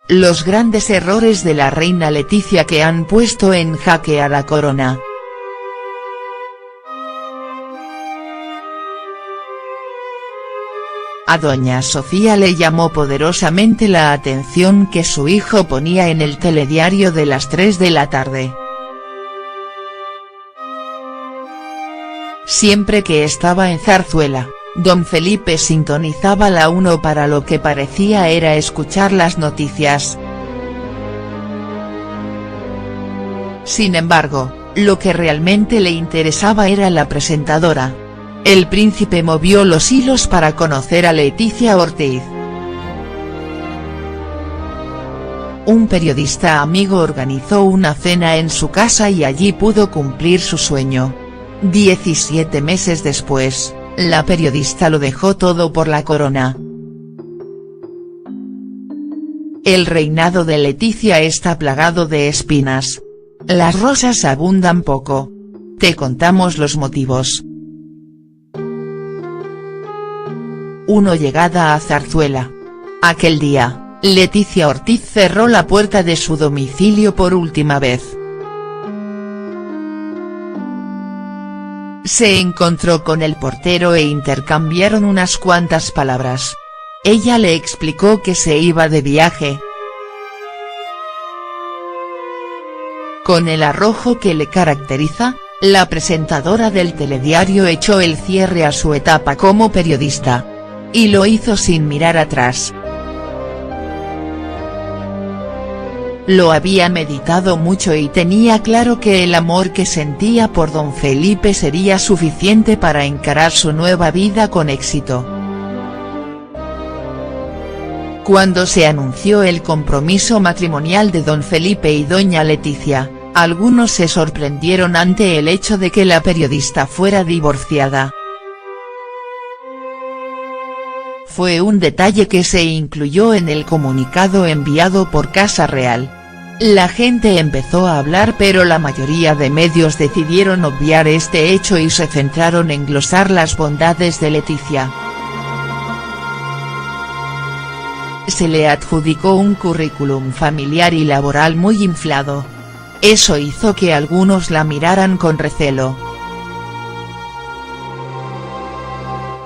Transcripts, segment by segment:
los grandes errores de la reina Letizia que han puesto en jaque a la corona. A doña Sofía le llamó poderosamente la atención que su hijo ponía en el telediario de las 3 de la tarde. Siempre que estaba en Zarzuela, don Felipe sintonizaba la 1 para lo que parecía era escuchar las noticias. Sin embargo, lo que realmente le interesaba era la presentadora. El príncipe movió los hilos para conocer a Letizia Ortiz. Un periodista amigo organizó una cena en su casa y allí pudo cumplir su sueño. 17 meses después, la periodista lo dejó todo por la corona. El reinado de Letizia está plagado de espinas. Las rosas abundan poco. Te contamos los motivos. 1. Llegada a Zarzuela. Aquel día, Letizia Ortiz cerró la puerta de su domicilio por última vez. Se encontró con el portero e intercambiaron unas cuantas palabras. Ella le explicó que se iba de viaje. Con el arrojo que le caracteriza, la presentadora del telediario echó el cierre a su etapa como periodista. Y lo hizo sin mirar atrás. Lo había meditado mucho y tenía claro que el amor que sentía por don Felipe sería suficiente para encarar su nueva vida con éxito. Cuando se anunció el compromiso matrimonial de don Felipe y doña Letizia, algunos se sorprendieron ante el hecho de que la periodista fuera divorciada. Fue un detalle que se incluyó en el comunicado enviado por Casa Real. La gente empezó a hablar pero la mayoría de medios decidieron obviar este hecho y se centraron en glosar las bondades de Letizia. Se le adjudicó un currículum familiar y laboral muy inflado. Eso hizo que algunos la miraran con recelo.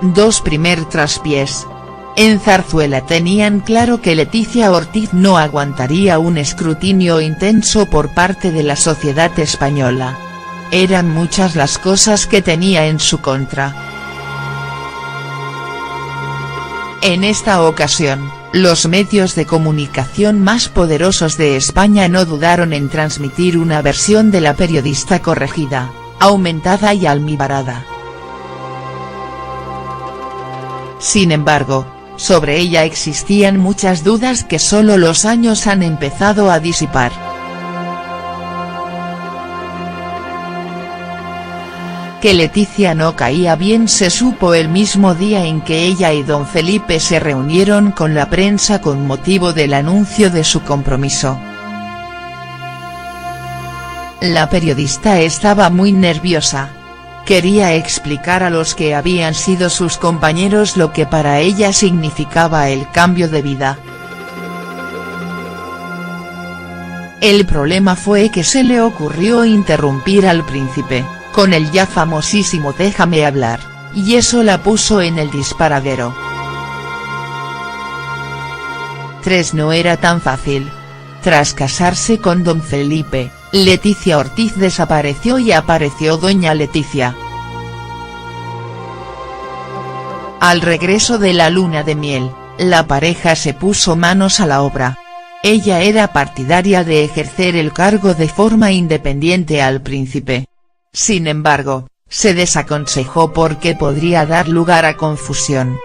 2. Primer traspiés. En Zarzuela tenían claro que Letizia Ortiz no aguantaría un escrutinio intenso por parte de la sociedad española. Eran muchas las cosas que tenía en su contra. En esta ocasión, los medios de comunicación más poderosos de España no dudaron en transmitir una versión de la periodista corregida, aumentada y almibarada. Sin embargo, sobre ella existían muchas dudas que solo los años han empezado a disipar. Que Letizia no caía bien se supo el mismo día en que ella y don Felipe se reunieron con la prensa con motivo del anuncio de su compromiso. La periodista estaba muy nerviosa. Quería explicar a los que habían sido sus compañeros lo que para ella significaba el cambio de vida. El problema fue que se le ocurrió interrumpir al príncipe, con el ya famosísimo "déjame hablar", y eso la puso en el disparadero. 3. No era tan fácil. Tras casarse con don Felipe, Letizia Ortiz desapareció y apareció doña Letizia. Al regreso de la luna de miel, la pareja se puso manos a la obra. Ella era partidaria de ejercer el cargo de forma independiente al príncipe. Sin embargo, se desaconsejó porque podría dar lugar a confusión.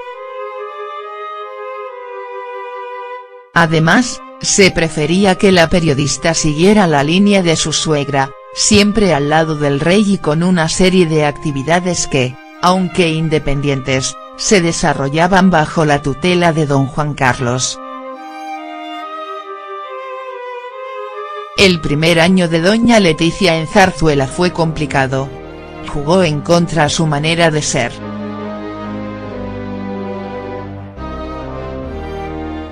Además, se prefería que la periodista siguiera la línea de su suegra, siempre al lado del rey y con una serie de actividades que, aunque independientes, se desarrollaban bajo la tutela de don Juan Carlos. El primer año de doña Letizia en Zarzuela fue complicado. Jugó en contra su manera de ser.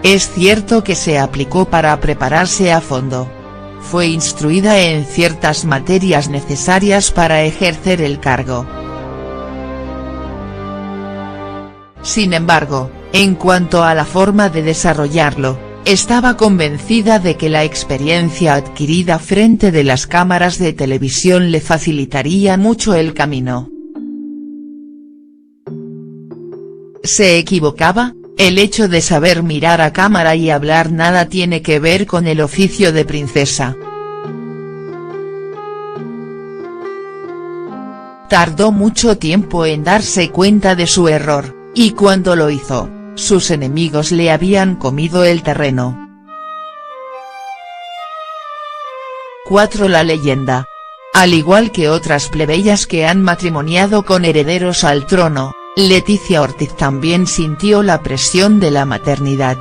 Es cierto que se aplicó para prepararse a fondo. Fue instruida en ciertas materias necesarias para ejercer el cargo. Sin embargo, en cuanto a la forma de desarrollarlo, estaba convencida de que la experiencia adquirida frente de las cámaras de televisión le facilitaría mucho el camino. ¿Se equivocaba? El hecho de saber mirar a cámara y hablar nada tiene que ver con el oficio de princesa. Tardó mucho tiempo en darse cuenta de su error, y cuando lo hizo, sus enemigos le habían comido el terreno. 4. La leyenda. Al igual que otras plebeyas que han matrimoniado con herederos al trono, Leticia Ortiz también sintió la presión de la maternidad.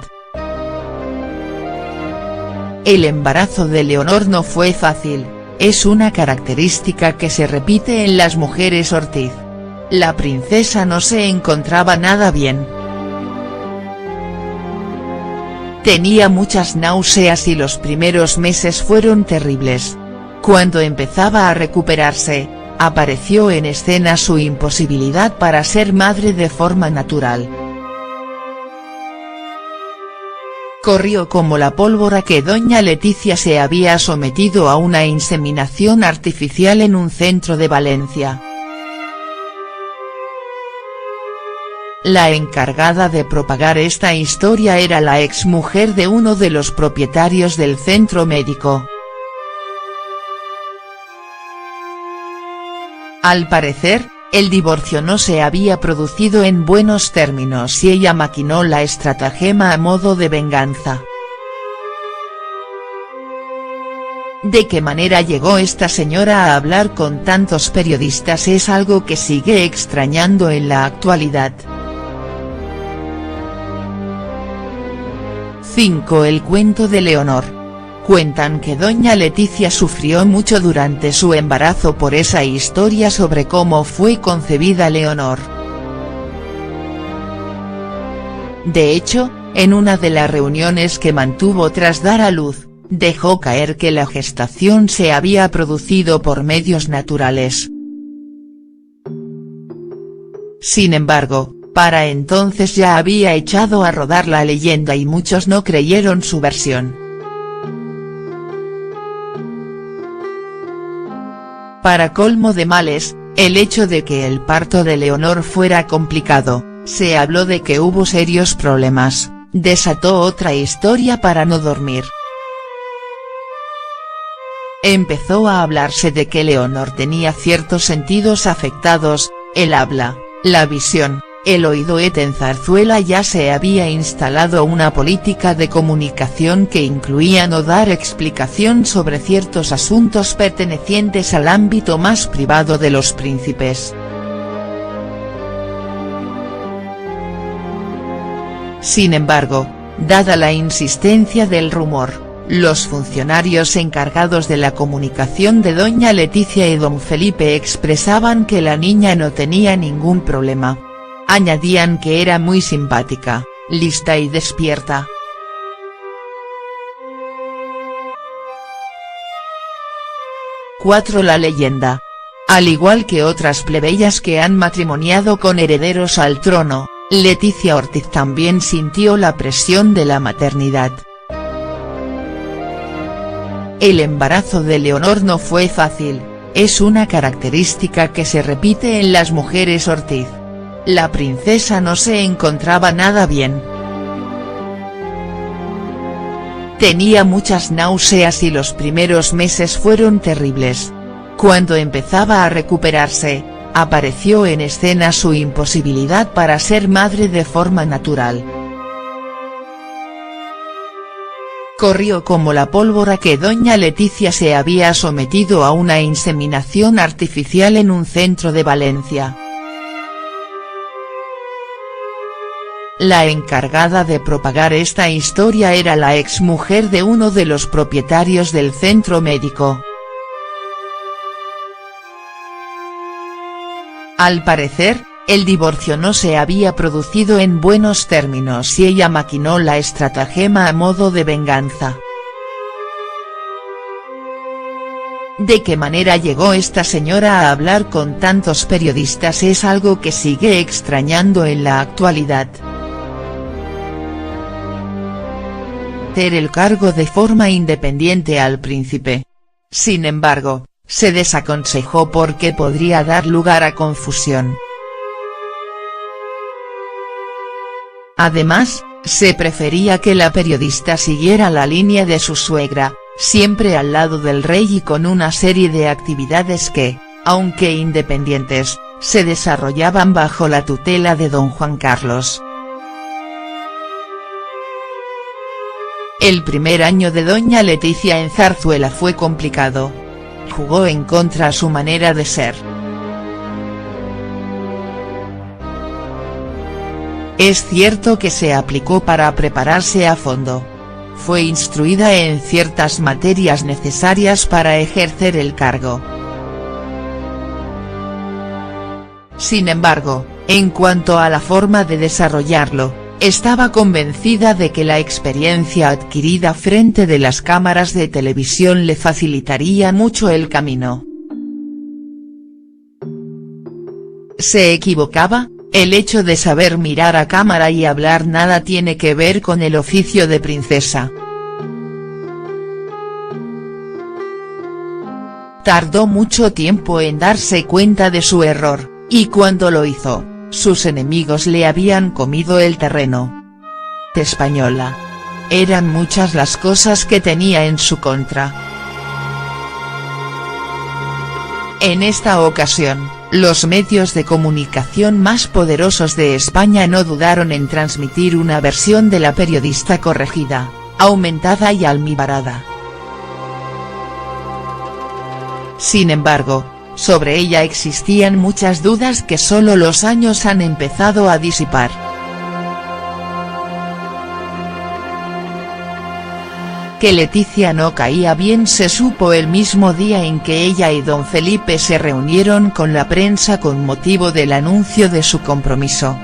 El embarazo de Leonor no fue fácil, es una característica que se repite en las mujeres Ortiz. La princesa no se encontraba nada bien. Tenía muchas náuseas y los primeros meses fueron terribles. Cuando empezaba a recuperarse, apareció en escena su imposibilidad para ser madre de forma natural. Corrió como la pólvora que doña Leticia se había sometido a una inseminación artificial en un centro de Valencia. La encargada de propagar esta historia era la exmujer de uno de los propietarios del centro médico. Al parecer, el divorcio no se había producido en buenos términos y ella maquinó la estratagema a modo de venganza. ¿De qué manera llegó esta señora a hablar con tantos periodistas? Es algo que sigue extrañando en la actualidad. 5. El cuento de Leonor. Cuentan que doña Leticia sufrió mucho durante su embarazo por esa historia sobre cómo fue concebida Leonor. De hecho, en una de las reuniones que mantuvo tras dar a luz, dejó caer que la gestación se había producido por medios naturales. Sin embargo, para entonces ya había echado a rodar la leyenda y muchos no creyeron su versión. Para colmo de males, el hecho de que el parto de Leonor fuera complicado, se habló de que hubo serios problemas, desató otra historia para no dormir. Empezó a hablarse de que Leonor tenía ciertos sentidos afectados, el habla, la visión, el oído. En Zarzuela ya se había instalado una política de comunicación que incluía no dar explicación sobre ciertos asuntos pertenecientes al ámbito más privado de los príncipes. Sin embargo, dada la insistencia del rumor, los funcionarios encargados de la comunicación de doña Leticia y don Felipe expresaban que la niña no tenía ningún problema. Añadían que era muy simpática, lista y despierta. —4. La leyenda. Al igual que otras plebeyas que han matrimoniado con herederos al trono, Leticia Ortiz también sintió la presión de la maternidad. El embarazo de Leonor no fue fácil, es una característica que se repite en las mujeres Ortiz. La princesa no se encontraba nada bien. Tenía muchas náuseas y los primeros meses fueron terribles. Cuando empezaba a recuperarse, apareció en escena su imposibilidad para ser madre de forma natural. Corrió como la pólvora que doña Leticia se había sometido a una inseminación artificial en un centro de Valencia. La encargada de propagar esta historia era la exmujer de uno de los propietarios del centro médico. Al parecer, El divorcio no se había producido en buenos términos y ella maquinó la estratagema a modo de venganza. ¿De qué manera llegó esta señora a hablar con tantos periodistas? Es algo que sigue extrañando en la actualidad. El cargo de forma independiente al príncipe. Sin embargo, se desaconsejó porque podría dar lugar a confusión. Además, se prefería que la periodista siguiera la línea de su suegra, siempre al lado del rey y con una serie de actividades que, aunque independientes, se desarrollaban bajo la tutela de don Juan Carlos. El primer año de doña Leticia en Zarzuela fue complicado. Jugó en contra su manera de ser. Es cierto que se aplicó para prepararse a fondo. Fue instruida en ciertas materias necesarias para ejercer el cargo. Sin embargo, en cuanto a la forma de desarrollarlo, estaba convencida de que la experiencia adquirida frente de las cámaras de televisión le facilitaría mucho el camino. ¿Se equivocaba? El hecho de saber mirar a cámara y hablar nada tiene que ver con el oficio de princesa. Tardó mucho tiempo en darse cuenta de su error, y cuando lo hizo, sus enemigos le habían comido el terreno. Española. Eran muchas las cosas que tenía en su contra. En esta ocasión, los medios de comunicación más poderosos de España no dudaron en transmitir una versión de la periodista corregida, aumentada y almibarada. Sin embargo, sobre ella existían muchas dudas que solo los años han empezado a disipar. Que Leticia no caía bien se supo el mismo día en que ella y don Felipe se reunieron con la prensa con motivo del anuncio de su compromiso.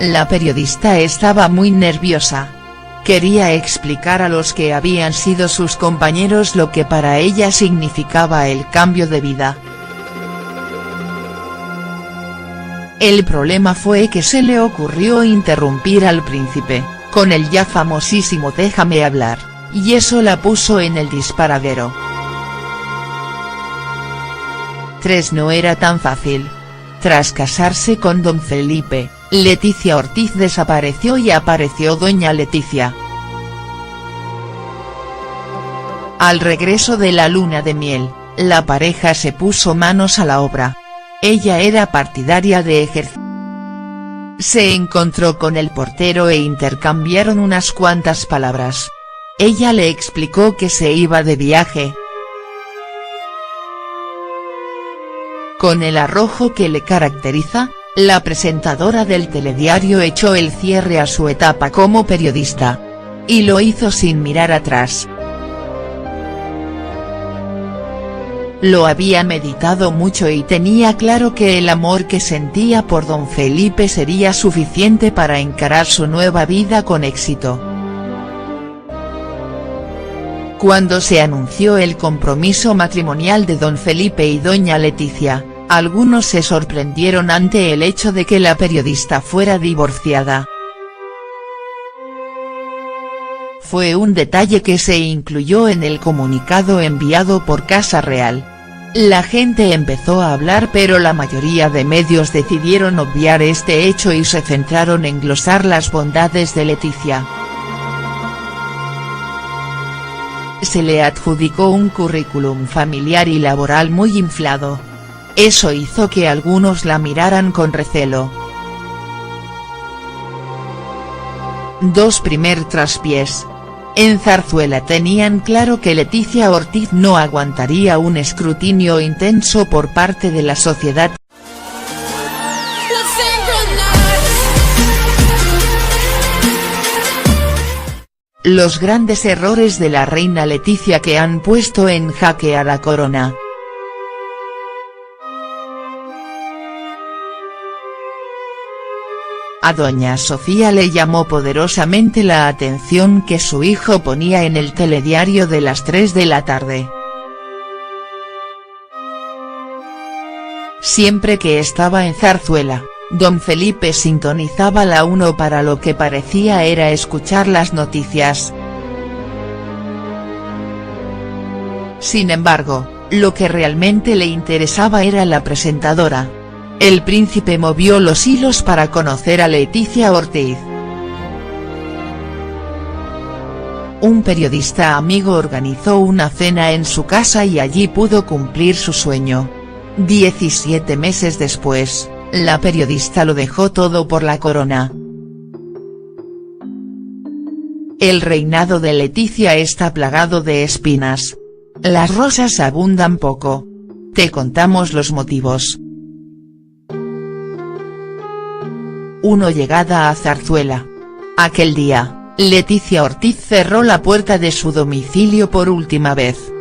La periodista estaba muy nerviosa. Quería explicar a los que habían sido sus compañeros lo que para ella significaba el cambio de vida. El problema fue que se le ocurrió interrumpir al príncipe, con el ya famosísimo "déjame hablar", y eso la puso en el disparadero. 3 No era tan fácil. Tras casarse con don Felipe, Leticia Ortiz desapareció y apareció doña Leticia. Al regreso de la luna de miel, la pareja se puso manos a la obra. Ella era partidaria de ejercer. Se encontró con el portero e intercambiaron unas cuantas palabras. Ella le explicó que se iba de viaje. Con el arrojo que le caracteriza, la presentadora del telediario echó el cierre a su etapa como periodista. Y lo hizo sin mirar atrás. Lo había meditado mucho y tenía claro que el amor que sentía por don Felipe sería suficiente para encarar su nueva vida con éxito. Cuando se anunció el compromiso matrimonial de don Felipe y doña Leticia, algunos se sorprendieron ante el hecho de que la periodista fuera divorciada. Fue un detalle que se incluyó en el comunicado enviado por Casa Real. La gente empezó a hablar pero la mayoría de medios decidieron obviar este hecho y se centraron en glosar las bondades de Leticia. Se le adjudicó un currículum familiar y laboral muy inflado. Eso hizo que algunos la miraran con recelo. Primer traspiés. En Zarzuela tenían claro que Leticia Ortiz no aguantaría un escrutinio intenso por parte de la sociedad. Los grandes errores de la reina Leticia que han puesto en jaque a la corona. A doña Sofía le llamó poderosamente la atención que su hijo ponía en el telediario de las 3 de la tarde. Siempre que estaba en Zarzuela, don Felipe sintonizaba la 1 para lo que parecía era escuchar las noticias. Sin embargo, lo que realmente le interesaba era la presentadora. El príncipe movió los hilos para conocer a Leticia Ortiz. Un periodista amigo organizó una cena en su casa y allí pudo cumplir su sueño. 17 meses después, la periodista lo dejó todo por la corona. El reinado de Leticia está plagado de espinas. Las rosas abundan poco. Te contamos los motivos. 1. Llegada a Zarzuela. Aquel día, Leticia Ortiz cerró la puerta de su domicilio por última vez.